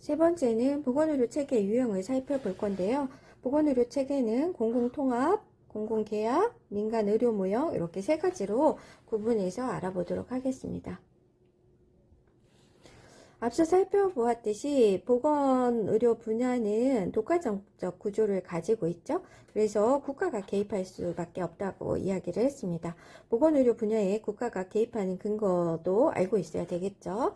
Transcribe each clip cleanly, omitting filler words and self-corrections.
세 번째는 보건의료 체계 유형을 살펴볼 건데요. 보건의료 체계는 공공통합, 공공계약, 민간의료모형 이렇게 세 가지로 구분해서 알아보도록 하겠습니다. 앞서 살펴보았듯이 보건의료 분야는 독과점적 구조를 가지고 있죠. 그래서 국가가 개입할 수밖에 없다고 이야기를 했습니다. 보건의료 분야에 국가가 개입하는 근거도 알고 있어야 되겠죠.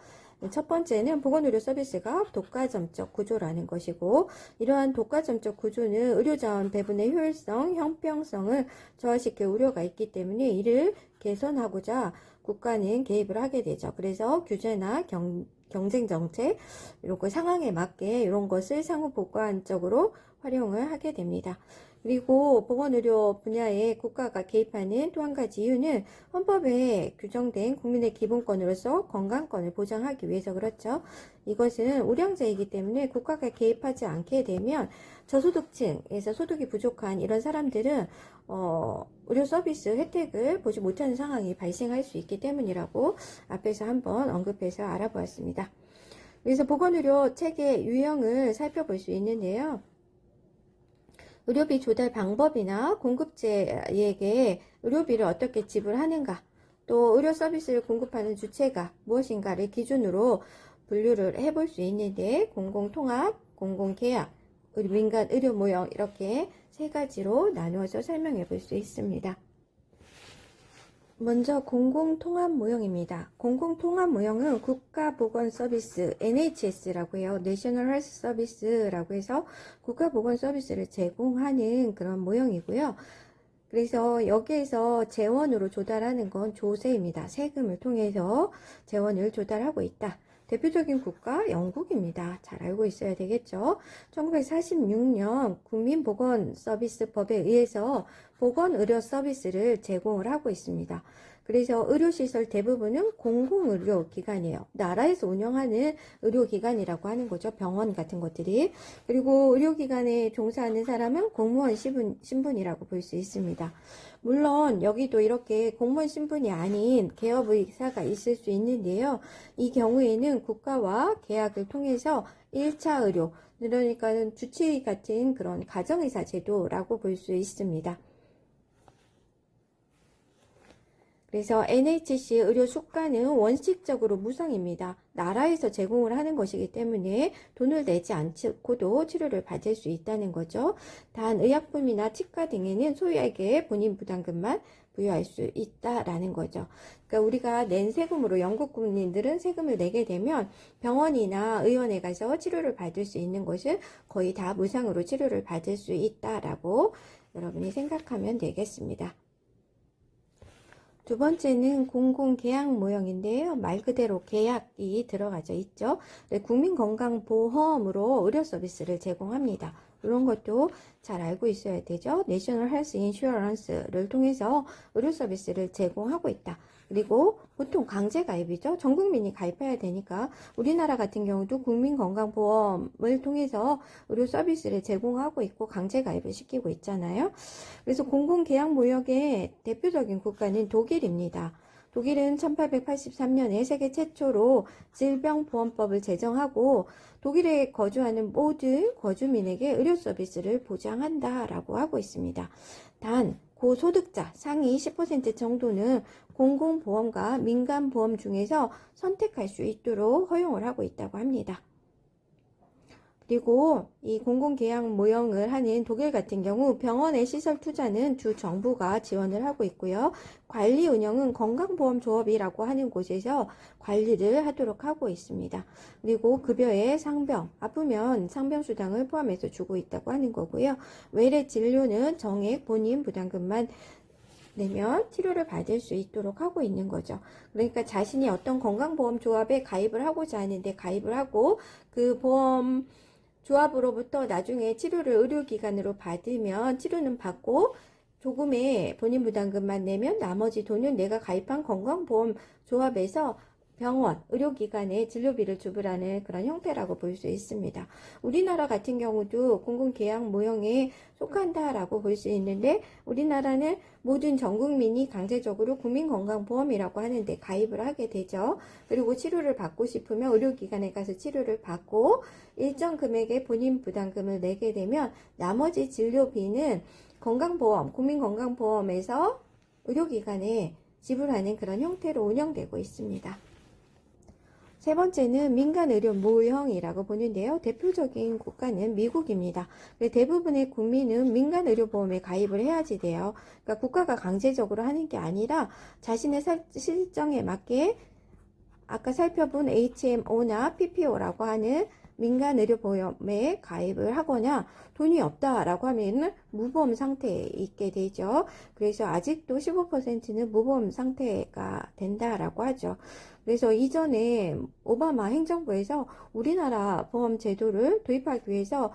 첫 번째는 보건의료 서비스가 독과점적 구조라는 것이고, 이러한 독과점적 구조는 의료자원 배분의 효율성, 형평성을 저하시킬 우려가 있기 때문에 이를 개선하고자 국가는 개입을 하게 되죠. 그래서 규제나 경쟁 정책, 이런 상황에 맞게 이런 것을 상호 보완적으로 활용을 하게 됩니다. 그리고 보건의료 분야에 국가가 개입하는 또 한 가지 이유는 헌법에 규정된 국민의 기본권으로서 건강권을 보장하기 위해서 그렇죠. 이것은 우량자이기 때문에 국가가 개입하지 않게 되면 저소득층에서 소득이 부족한 이런 사람들은 의료 서비스 혜택을 보지 못하는 상황이 발생할 수 있기 때문이라고 앞에서 한번 언급해서 알아보았습니다. 그래서 보건의료 체계 유형을 살펴볼 수 있는데요. 의료비 조달 방법이나 공급자에게 의료비를 어떻게 지불하는가, 또 의료 서비스를 공급하는 주체가 무엇인가를 기준으로 분류를 해볼 수 있는데, 공공통합, 공공계약, 민간 의료 모형 이렇게 세 가지로 나누어서 설명해 볼 수 있습니다. 먼저 공공통합 모형입니다. 공공통합 모형은 국가보건서비스 NHS라고 해요. 내셔널 헬스 서비스라고 해서 국가보건서비스를 제공하는 그런 모형이고요. 그래서 여기에서 재원으로 조달하는 건 조세입니다. 세금을 통해서 재원을 조달하고 있다. 대표적인 국가 영국입니다. 잘 알고 있어야 되겠죠. 1946년 국민보건서비스법에 의해서 보건의료 서비스를 제공을 하고 있습니다. 그래서 의료시설 대부분은 공공의료기관이에요. 나라에서 운영하는 의료기관이라고 하는 거죠. 병원 같은 것들이. 그리고 의료기관에 종사하는 사람은 공무원 신분이라고 볼 수 있습니다. 물론 여기도 이렇게 공무원 신분이 아닌 개업의사가 있을 수 있는데요. 이 경우에는 국가와 계약을 통해서 1차 의료, 그러니까 주치의 같은 그런 가정의사 제도라고 볼 수 있습니다. 그래서 NHC 의료 수가는 원칙적으로 무상입니다. 나라에서 제공을 하는 것이기 때문에 돈을 내지 않고도 치료를 받을 수 있다는 거죠. 단 의약품이나 치과 등에는 소유에게 본인 부담금만 부여할 수 있다라는 거죠. 그러니까 우리가 낸 세금으로 영국 국민들은 세금을 내게 되면 병원이나 의원에 가서 치료를 받을 수 있는 것은 거의 다 무상으로 치료를 받을 수 있다라고 여러분이 생각하면 되겠습니다. 두 번째는 공공계약 모형인데요. 말 그대로 계약이 들어가져 있죠. 국민건강보험으로 의료 서비스를 제공합니다. 이런 것도 잘 알고 있어야 되죠. 내셔널 헬스 인슈어런스를 통해서 의료 서비스를 제공하고 있다. 그리고 보통 강제 가입이죠. 전 국민이 가입해야 되니까 우리나라 같은 경우도 국민건강보험을 통해서 의료 서비스를 제공하고 있고 강제 가입을 시키고 있잖아요. 그래서 공공계약 모형의 대표적인 국가는 독일입니다. 독일은 1883년에 세계 최초로 질병보험법을 제정하고 독일에 거주하는 모든 거주민에게 의료 서비스를 보장한다라고 하고 있습니다. 단 고소득자 상위 10% 정도는 공공보험과 민간보험 중에서 선택할 수 있도록 허용을 하고 있다고 합니다. 그리고 이 공공계약 모형을 하는 독일 같은 경우 병원의 시설 투자는 주 정부가 지원을 하고 있고요. 관리 운영은 건강보험조합이라고 하는 곳에서 관리를 하도록 하고 있습니다. 그리고 급여에 상병, 아프면 상병수당을 포함해서 주고 있다고 하는 거고요. 외래 진료는 정액 본인 부담금만 내면 치료를 받을 수 있도록 하고 있는 거죠. 그러니까 자신이 어떤 건강보험조합에 가입을 하고자 하는데 가입을 하고 그 보험 조합으로부터 나중에 치료를 의료기관으로 받으면 치료는 받고 조금의 본인 부담금만 내면 나머지 돈은 내가 가입한 건강보험 조합에서 병원, 의료기관에 진료비를 지불하는 그런 형태라고 볼 수 있습니다. 우리나라 같은 경우도 공공계약 모형에 속한다라고 볼 수 있는데, 우리나라는 모든 전 국민이 강제적으로 국민건강보험이라고 하는데 가입을 하게 되죠. 그리고 치료를 받고 싶으면 의료기관에 가서 치료를 받고 일정 금액의 본인 부담금을 내게 되면 나머지 진료비는 건강보험, 국민건강보험에서 의료기관에 지불하는 그런 형태로 운영되고 있습니다. 세 번째는 민간의료 모형이라고 보는데요. 대표적인 국가는 미국입니다. 대부분의 국민은 민간의료보험에 가입을 해야지 돼요. 그러니까 국가가 강제적으로 하는 게 아니라 자신의 실정에 맞게 아까 살펴본 HMO나 PPO라고 하는 민간의료보험에 가입을 하거나 돈이 없다라고 하면 무보험 상태에 있게 되죠. 그래서 아직도 15%는 무보험 상태가 된다라고 하죠. 그래서 이전에 오바마 행정부에서 우리나라 보험 제도를 도입하기 위해서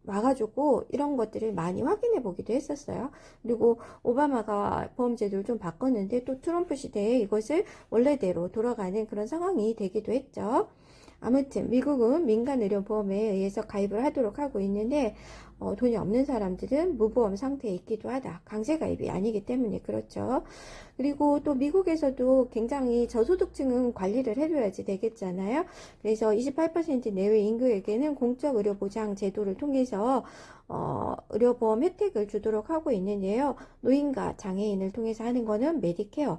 와가지고 이런 것들을 많이 확인해 보기도 했었어요. 그리고 오바마가 보험 제도를 좀 바꿨는데 또 트럼프 시대에 이것을 원래대로 돌아가는 그런 상황이 되기도 했죠. 아무튼 미국은 민간의료보험에 의해서 가입을 하도록 하고 있는데 돈이 없는 사람들은 무보험 상태에 있기도 하다. 강제 가입이 아니기 때문에 그렇죠. 그리고 또 미국에서도 굉장히 저소득층은 관리를 해줘야지 되겠잖아요. 그래서 28% 내외 인구에게는 공적의료보장 제도를 통해서 의료보험 혜택을 주도록 하고 있는데요. 노인과 장애인을 통해서 하는 거는 메디케어.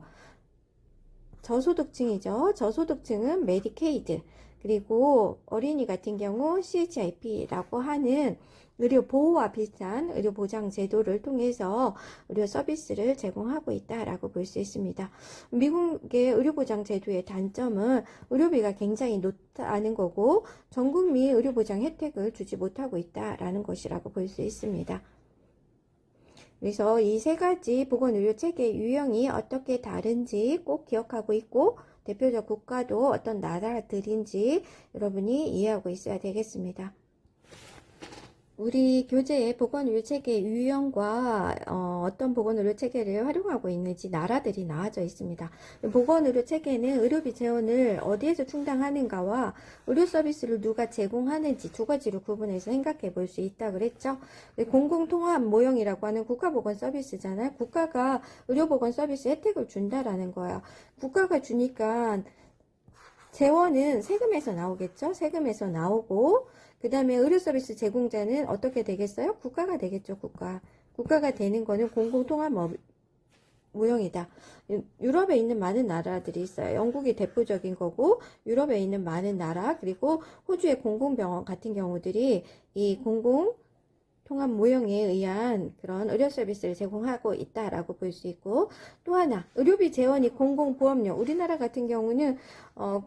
저소득층이죠. 저소득층은 메디케이드. 그리고 어린이 같은 경우 CHIP라고 하는 의료 보호와 비슷한 의료 보장 제도를 통해서 의료 서비스를 제공하고 있다라고 볼 수 있습니다. 미국의 의료 보장 제도의 단점은 의료비가 굉장히 높다는 거고 전 국민 의료 보장 혜택을 주지 못하고 있다라는 것이라고 볼 수 있습니다. 그래서 이 세 가지 보건의료 체계 유형이 어떻게 다른지 꼭 기억하고 있고 대표적 국가도 어떤 나라들인지 여러분이 이해하고 있어야 되겠습니다. 우리 교재의 보건의료 체계 유형과 어떤 보건의료 체계를 활용하고 있는지 나라들이 나와져 있습니다. 보건의료 체계는 의료비 재원을 어디에서 충당하는가와 의료 서비스를 누가 제공하는지 두 가지로 구분해서 생각해 볼 수 있다 그랬죠. 공공통합 모형이라고 하는 국가보건 서비스잖아요. 국가가 의료보건 서비스 혜택을 준다라는 거예요. 국가가 주니까 재원은 세금에서 나오겠죠. 세금에서 나오고 그 다음에 의료 서비스 제공자는 어떻게 되겠어요? 국가가 되겠죠. 국가가 되는 거는 공공통합 모형이다. 유럽에 있는 많은 나라들이 있어요. 영국이 대표적인 거고 유럽에 있는 많은 나라 그리고 호주의 공공병원 같은 경우들이 이 공공통합 모형에 의한 그런 의료 서비스를 제공하고 있다라고 볼 수 있고 또 하나 의료비 재원이 공공보험료 우리나라 같은 경우는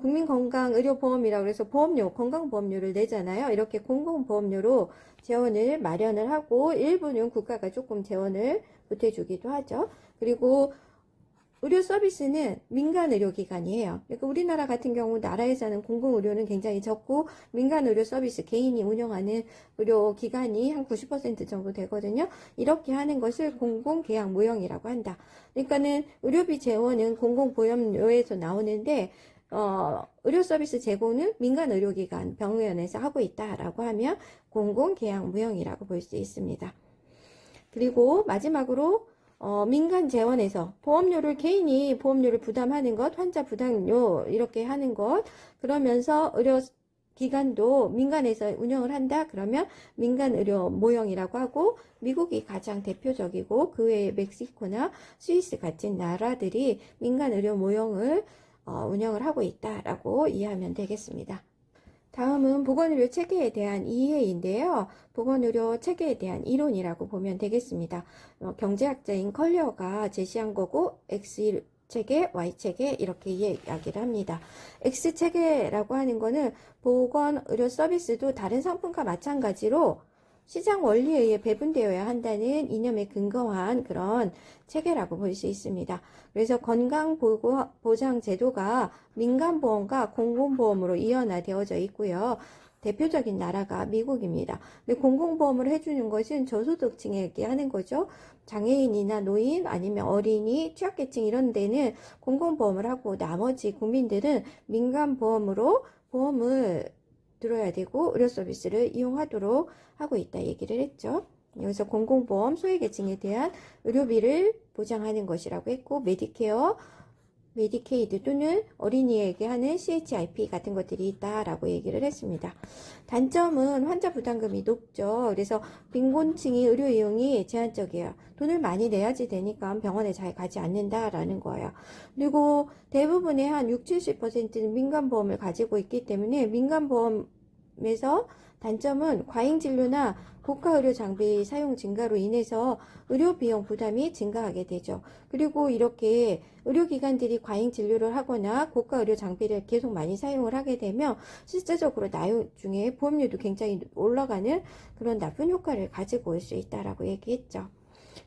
국민건강의료보험이라고 해서 보험료 건강보험료를 내잖아요. 이렇게 공공보험료로 재원을 마련을 하고 일부는 국가가 조금 재원을 보태주기도 하죠. 그리고 의료 서비스는 민간 의료기관이에요. 그러니까 우리나라 같은 경우 나라에서는 공공의료는 굉장히 적고 민간 의료 서비스 개인이 운영하는 의료기관이 한 90% 정도 되거든요. 이렇게 하는 것을 공공계약 모형이라고 한다. 그러니까는 의료비 재원은 공공보험료에서 나오는데 의료 서비스 제공은 민간 의료기관 병원에서 하고 있다라고 하면 공공계약 모형이라고 볼 수 있습니다. 그리고 마지막으로 민간 재원에서 보험료를 개인이 보험료를 부담하는 것, 환자 부담료 이렇게 하는 것 그러면서 의료기관도 민간에서 운영을 한다 그러면 민간의료 모형이라고 하고 미국이 가장 대표적이고 그 외에 멕시코나 스위스 같은 나라들이 민간의료 모형을 운영을 하고 있다라고 이해하면 되겠습니다. 다음은 보건의료 체계에 대한 이해인데요. 보건의료 체계에 대한 이론이라고 보면 되겠습니다. 경제학자인 컬러가 제시한 거고 X 체계, Y 체계 이렇게 이야기를 합니다. X 체계라고 하는 거는 보건의료 서비스도 다른 상품과 마찬가지로 시장 원리에 의해 배분되어야 한다는 이념에 근거한 그런 체계라고 볼 수 있습니다. 그래서 건강보장 제도가 민간보험과 공공보험으로 이원화되어져 있고요. 대표적인 나라가 미국입니다. 근데 공공보험을 해주는 것은 저소득층에게 하는 거죠. 장애인이나 노인 아니면 어린이, 취약계층 이런 데는 공공보험을 하고 나머지 국민들은 민간보험으로 보험을 들어야 되고 의료 서비스를 이용하도록 하고 있다 얘기를 했죠. 여기서 공공보험 소외계층에 대한 의료비를 보장하는 것이라고 했고 메디케어, 메디케이드 또는 어린이에게 하는 CHIP 같은 것들이 있다라고 얘기를 했습니다. 단점은 환자 부담금이 높죠. 그래서 빈곤층이 의료 이용이 제한적이에요. 돈을 많이 내야지 되니까 병원에 잘 가지 않는다라는 거예요. 그리고 대부분의 한 60, 70%는 민간보험을 가지고 있기 때문에 민간보험에서 단점은 과잉진료나 고가의료 장비 사용 증가로 인해서 의료비용 부담이 증가하게 되죠. 그리고 이렇게 의료기관들이 과잉진료를 하거나 고가의료 장비를 계속 많이 사용을 하게 되면 실제적으로 나중에 보험료도 굉장히 올라가는 그런 나쁜 효과를 가지고 올 수 있다라고 얘기했죠.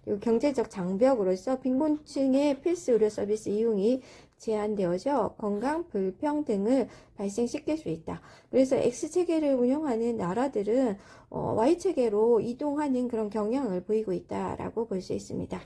그리고 경제적 장벽으로서 빈곤층의 필수 의료 서비스 이용이 제한되어져 건강 불평등을 발생시킬 수 있다. 그래서 X체계를 운영하는 나라들은 Y체계로 이동하는 그런 경향을 보이고 있다라고 볼 수 있습니다.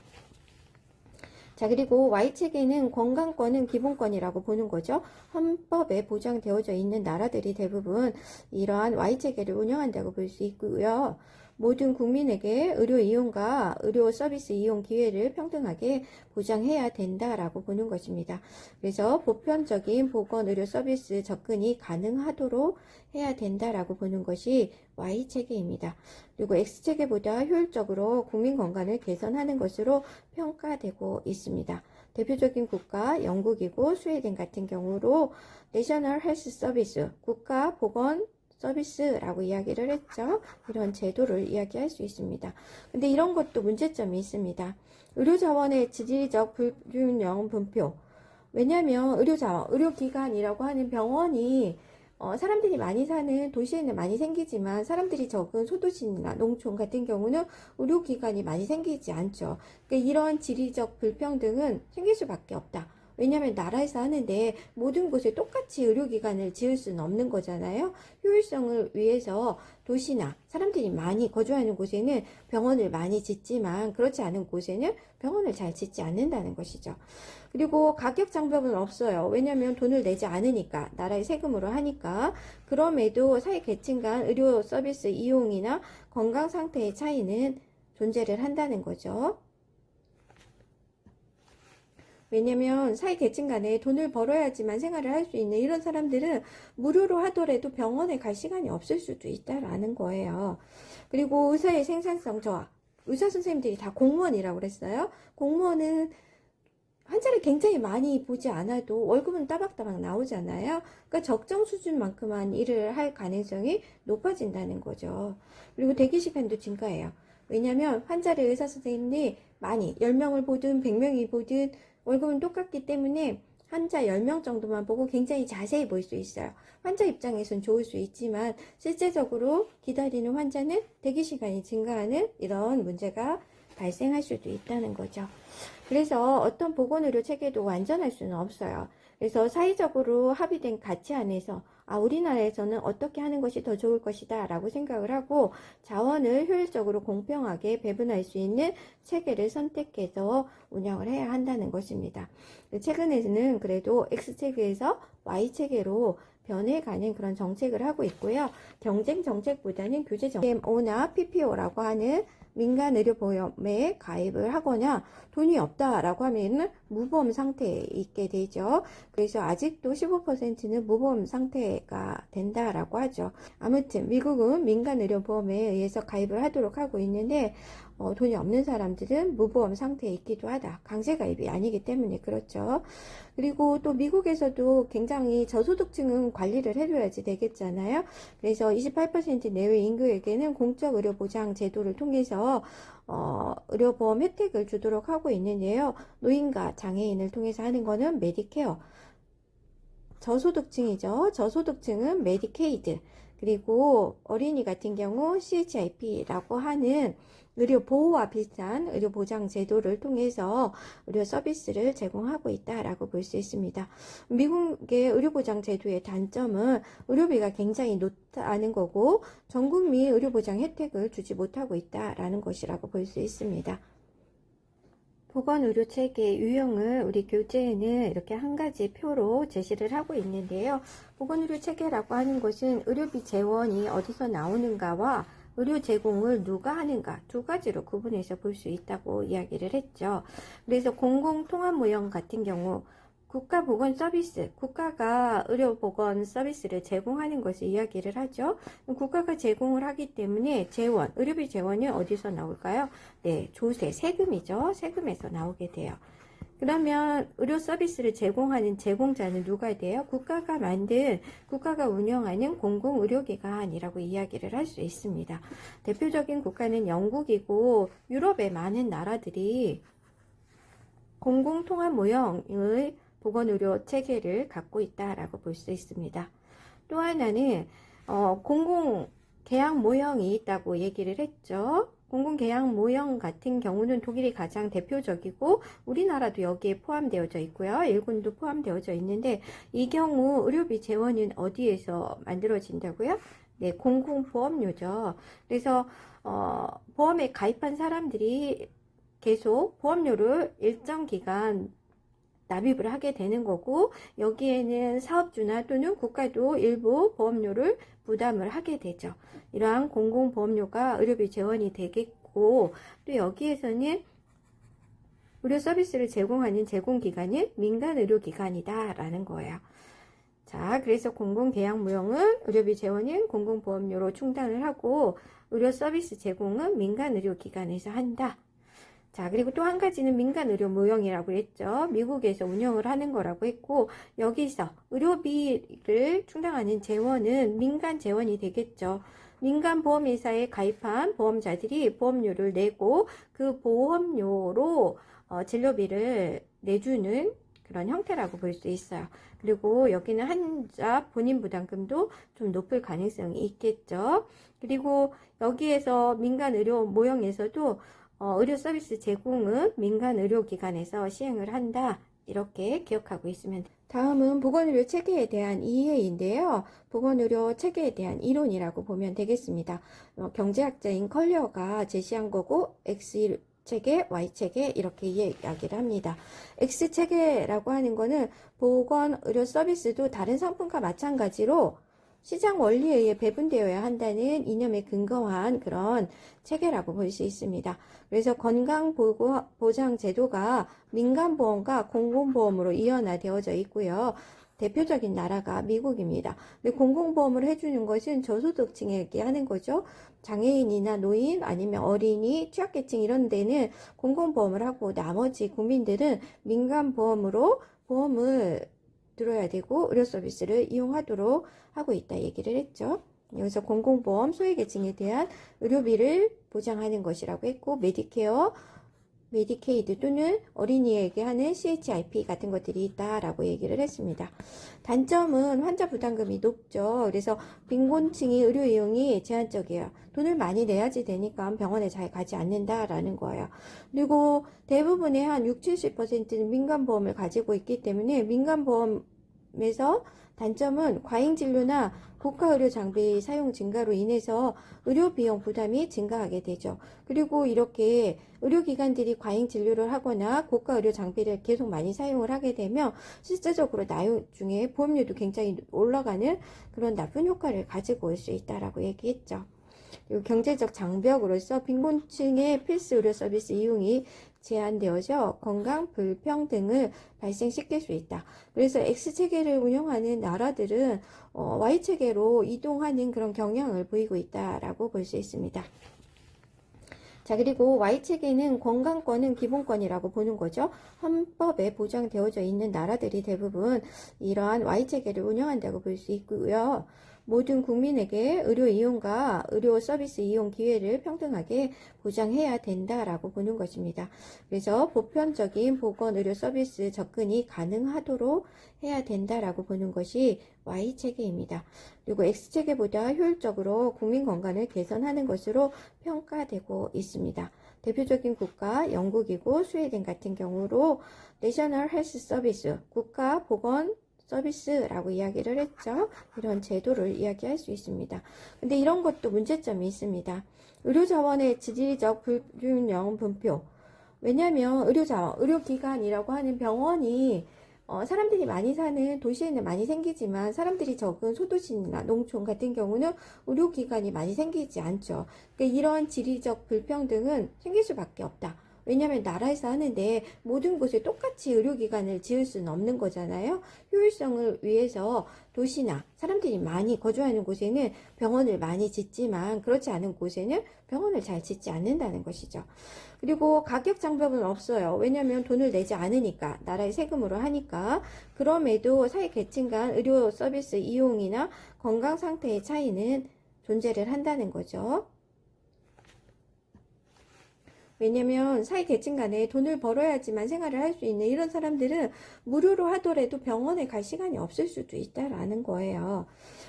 자, 그리고 Y체계는 건강권은 기본권이라고 보는 거죠. 헌법에 보장되어져 있는 나라들이 대부분 이러한 Y체계를 운영한다고 볼 수 있고요. 모든 국민에게 의료 이용과 의료 서비스 이용 기회를 평등하게 보장해야 된다라고 보는 것입니다. 그래서 보편적인 보건 의료 서비스 접근이 가능하도록 해야 된다라고 보는 것이 Y체계입니다. 그리고 X체계보다 효율적으로 국민 건강을 개선하는 것으로 평가되고 있습니다. 대표적인 국가 영국이고 스웨덴 같은 경우로 내셔널 헬스 서비스 국가 보건 서비스라고 이야기를 했죠. 이런 제도를 이야기할 수 있습니다. 근데 이런 것도 문제점이 있습니다. 의료자원의 지리적 불균형 분표. 왜냐하면 의료기관이라고 하는 병원이 사람들이 많이 사는 도시에는 많이 생기지만 사람들이 적은 소도시나 농촌 같은 경우는 의료기관이 많이 생기지 않죠. 그러니까 이런 지리적 불평등은 생길 수밖에 없다. 왜냐하면 나라에서 하는데 모든 곳에 똑같이 의료기관을 지을 수는 없는 거잖아요. 효율성을 위해서 도시나 사람들이 많이 거주하는 곳에는 병원을 많이 짓지만 그렇지 않은 곳에는 병원을 잘 짓지 않는다는 것이죠. 그리고 가격 장벽은 없어요. 왜냐하면 돈을 내지 않으니까 나라의 세금으로 하니까. 그럼에도 사회 계층 간 의료 서비스 이용이나 건강 상태의 차이는 존재를 한다는 거죠. 왜냐면 사회 계층 간에 돈을 벌어야지만 생활을 할 수 있는 이런 사람들은 무료로 하더라도 병원에 갈 시간이 없을 수도 있다라는 거예요. 그리고 의사의 생산성 저하. 의사 선생님들이 다 공무원이라고 그랬어요. 공무원은 환자를 굉장히 많이 보지 않아도 월급은 따박따박 나오잖아요. 그러니까 적정 수준만큼만 일을 할 가능성이 높아진다는 거죠. 그리고 대기 시간도 증가해요. 왜냐하면 환자를 의사 선생님이 많이 10명을 보든 100명이 보든 월급은 똑같기 때문에 환자 10명 정도만 보고 굉장히 자세히 볼 수 있어요. 환자 입장에선 좋을 수 있지만 실제적으로 기다리는 환자는 대기 시간이 증가하는 이런 문제가 발생할 수도 있다는 거죠. 그래서 어떤 보건의료 체계도 완전할 수는 없어요. 그래서 사회적으로 합의된 가치 안에서 우리나라에서는 어떻게 하는 것이 더 좋을 것이다 라고 생각을 하고 자원을 효율적으로 공평하게 배분할 수 있는 체계를 선택해서 운영을 해야 한다는 것입니다. 최근에는 그래도 X체계에서 Y체계로 변해가는 그런 정책을 하고 있고요. 경쟁 정책보다는 규제 정책, MO나 PPO라고 하는 민간의료보험에 가입을 하거나 돈이 없다라고 하면 무보험 상태에 있게 되죠. 그래서 아직도 15%는 무보험 상태가 된다라고 하죠. 아무튼 미국은 민간의료보험에 의해서 가입을 하도록 하고 있는데 돈이 없는 사람들은 무보험 상태에 있기도 하다. 강제가입이 아니기 때문에 그렇죠. 그리고 또 미국에서도 굉장히 저소득층은 관리를 해줘야지 되겠잖아요. 그래서 28% 내외 인구에게는 공적 의료보장 제도를 통해서 의료보험 혜택을 주도록 하고 있는데요. 노인과 장애인을 통해서 하는 거는 메디케어. 저소득층이죠. 저소득층은 메디케이드. 그리고 어린이 같은 경우 CHIP라고 하는 의료 보호와 비슷한 의료 보장 제도를 통해서 의료 서비스를 제공하고 있다라고 볼 수 있습니다. 미국의 의료 보장 제도의 단점은 의료비가 굉장히 높다는 거고 전 국민 의료 보장 혜택을 주지 못하고 있다라는 것이라고 볼 수 있습니다. 보건의료체계 유형을 우리 교재에는 이렇게 한 가지 표로 제시를 하고 있는데요. 보건의료체계라고 하는 것은 의료비 재원이 어디서 나오는가와 의료 제공을 누가 하는가 두 가지로 구분해서 볼 수 있다고 이야기를 했죠. 그래서 공공통합모형 같은 경우 국가보건서비스, 국가가 의료보건 서비스를 제공하는 것을 이야기를 하죠. 국가가 제공을 하기 때문에 재원, 의료비 재원이 어디서 나올까요? 네, 조세, 세금이죠. 세금에서 나오게 돼요. 그러면 의료 서비스를 제공하는 제공자는 누가 돼요? 국가가 만든, 국가가 운영하는 공공의료기관이라고 이야기를 할 수 있습니다. 대표적인 국가는 영국이고 유럽의 많은 나라들이 공공통합 모형의 보건의료 체계를 갖고 있다라고 볼 수 있습니다. 또 하나는 공공계약 모형이 있다고 얘기를 했죠. 공공계약 모형 같은 경우는 독일이 가장 대표적이고 우리나라도 여기에 포함되어져 있고요. 일본도 포함되어져 있는데 이 경우 의료비 재원은 어디에서 만들어진다고요? 네, 공공보험료죠. 그래서 보험에 가입한 사람들이 계속 보험료를 일정 기간 납입을 하게 되는 거고 여기에는 사업주나 또는 국가도 일부 보험료를 부담을 하게 되죠. 이러한 공공보험료가 의료비 재원이 되겠고 또 여기에서는 의료 서비스를 제공하는 제공기관은 민간의료기관이다 라는 거예요. 자, 그래서 공공계약무형은 의료비 재원은 공공보험료로 충당을 하고 의료 서비스 제공은 민간의료기관에서 한다. 자, 그리고 또 한 가지는 민간의료무형이라고 했죠. 미국에서 운영을 하는 거라고 했고 여기서 의료비를 충당하는 재원은 민간 재원이 되겠죠. 민간보험회사에 가입한 보험자들이 보험료를 내고 그 보험료로 진료비를 내주는 그런 형태라고 볼 수 있어요. 그리고 여기는 환자 본인 부담금도 좀 높을 가능성이 있겠죠. 그리고 여기에서 민간의료 모형에서도 의료 서비스 제공은 민간 의료기관에서 시행을 한다. 이렇게 기억하고 있으면 다음은 보건의료 체계에 대한 이해인데요. 보건의료 체계에 대한 이론이라고 보면 되겠습니다. 경제학자인 컬리어가 제시한 거고 X 체계, Y 체계 이렇게 이야기를 합니다. X 체계라고 하는 거는 보건의료 서비스도 다른 상품과 마찬가지로 시장 원리에 의해 배분되어야 한다는 이념에 근거한 그런 체계라고 볼 수 있습니다. 그래서 건강보장제도가 민간보험과 공공보험으로 이원화되어져 있고요. 대표적인 나라가 미국입니다. 근데 공공보험을 해주는 것은 저소득층에게 하는 거죠. 장애인이나 노인 아니면 어린이, 취약계층 이런 데는 공공보험을 하고 나머지 국민들은 민간보험으로 보험을 들어야 되고 의료 서비스를 이용하도록 하고 있다 얘기를 했죠. 여기서 공공보험 소외계층에 대한 의료비를 보장하는 것이라고 했고 메디케어, 메디케이드 또는 어린이에게 하는 CHIP 같은 것들이 있다라고 얘기를 했습니다. 단점은 환자 부담금이 높죠. 그래서 빈곤층이 의료 이용이 제한적이에요. 돈을 많이 내야지 되니까 병원에 잘 가지 않는다라는 거예요. 그리고 대부분의 한 60-70%는 민간보험을 가지고 있기 때문에 민간보험에서 단점은 과잉진료나 고가의료 장비 사용 증가로 인해서 의료비용 부담이 증가하게 되죠. 그리고 이렇게 의료기관들이 과잉진료를 하거나 고가의료 장비를 계속 많이 사용을 하게 되면 실제적으로 나중에 보험료도 굉장히 올라가는 그런 나쁜 효과를 가지고 올 수 있다라고 얘기했죠. 그리고 경제적 장벽으로서 빈곤층의 필수 의료 서비스 이용이 제한되어져 건강 불평등을 발생시킬 수 있다. 그래서 X체계를 운영하는 나라들은 Y체계로 이동하는 그런 경향을 보이고 있다라고 볼 수 있습니다. 자, 그리고 Y체계는 건강권은 기본권이라고 보는 거죠. 헌법에 보장되어져 있는 나라들이 대부분 이러한 Y체계를 운영한다고 볼 수 있고요. 모든 국민에게 의료 이용과 의료 서비스 이용 기회를 평등하게 보장해야 된다라고 보는 것입니다. 그래서 보편적인 보건 의료 서비스 접근이 가능하도록 해야 된다라고 보는 것이 Y체계입니다. 그리고 X체계보다 효율적으로 국민 건강을 개선하는 것으로 평가되고 있습니다. 대표적인 국가 영국이고 스웨덴 같은 경우로 내셔널 헬스 서비스, 국가 보건 서비스라고 이야기를 했죠. 이런 제도를 이야기할 수 있습니다. 근데 이런 것도 문제점이 있습니다. 의료자원의 지리적 불균형 분표. 왜냐하면 의료기관이라고 하는 병원이 사람들이 많이 사는 도시에는 많이 생기지만 사람들이 적은 소도시나 농촌 같은 경우는 의료기관이 많이 생기지 않죠. 그러니까 이런 지리적 불평등은 생길 수밖에 없다. 왜냐하면 나라에서 하는데 모든 곳에 똑같이 의료기관을 지을 수는 없는 거잖아요. 효율성을 위해서 도시나 사람들이 많이 거주하는 곳에는 병원을 많이 짓지만 그렇지 않은 곳에는 병원을 잘 짓지 않는다는 것이죠. 그리고 가격 장벽은 없어요. 왜냐하면 돈을 내지 않으니까, 나라의 세금으로 하니까. 그럼에도 사회 계층 간 의료 서비스 이용이나 건강 상태의 차이는 존재를 한다는 거죠. 왜냐면 사회 계층 간에 돈을 벌어야지만 생활을 할 수 있는 이런 사람들은 무료로 하더라도 병원에 갈 시간이 없을 수도 있다라는 거예요.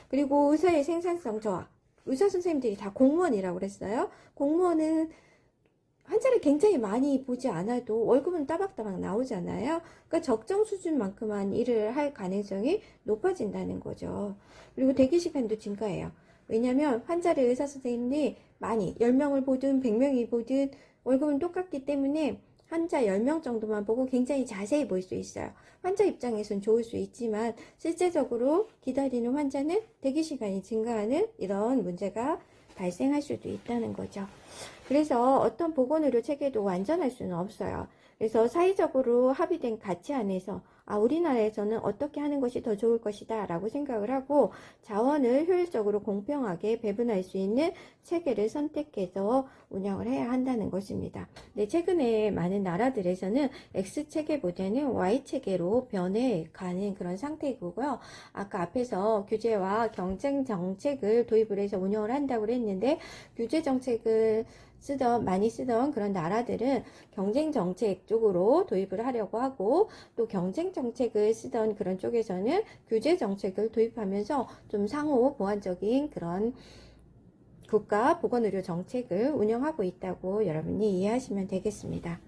그리고 의사의 생산성 저하. 의사 선생님들이 다 공무원이라고 그랬어요. 공무원은 환자를 굉장히 많이 보지 않아도 월급은 따박따박 나오잖아요. 그러니까 적정 수준만큼만 일을 할 가능성이 높아진다는 거죠. 그리고 대기 시간도 증가해요. 왜냐하면 환자를 의사 선생님이 많이 10명을 보든 100명이 보든 월급은 똑같기 때문에 환자 10명 정도만 보고 굉장히 자세히 볼 수 있어요. 환자 입장에선 좋을 수 있지만 실제적으로 기다리는 환자는 대기 시간이 증가하는 이런 문제가 발생할 수도 있다는 거죠. 그래서 어떤 보건의료 체계도 완전할 수는 없어요. 그래서 사회적으로 합의된 가치 안에서 우리나라에서는 어떻게 하는 것이 더 좋을 것이다 라고 생각을 하고 자원을 효율적으로 공평하게 배분할 수 있는 체계를 선택해서 운영을 해야 한다는 것입니다. 네, 최근에 많은 나라들에서는 X체계보다는 Y체계로 변해가는 그런 상태이고요. 아까 앞에서 규제와 경쟁 정책을 도입을 해서 운영을 한다고 했는데 규제 정책을 많이 쓰던 그런 나라들은 경쟁 정책 쪽으로 도입을 하려고 하고 또 경쟁 정책을 쓰던 그런 쪽에서는 규제 정책을 도입하면서 좀 상호 보완적인 그런 국가 보건의료 정책을 운영하고 있다고 여러분이 이해하시면 되겠습니다.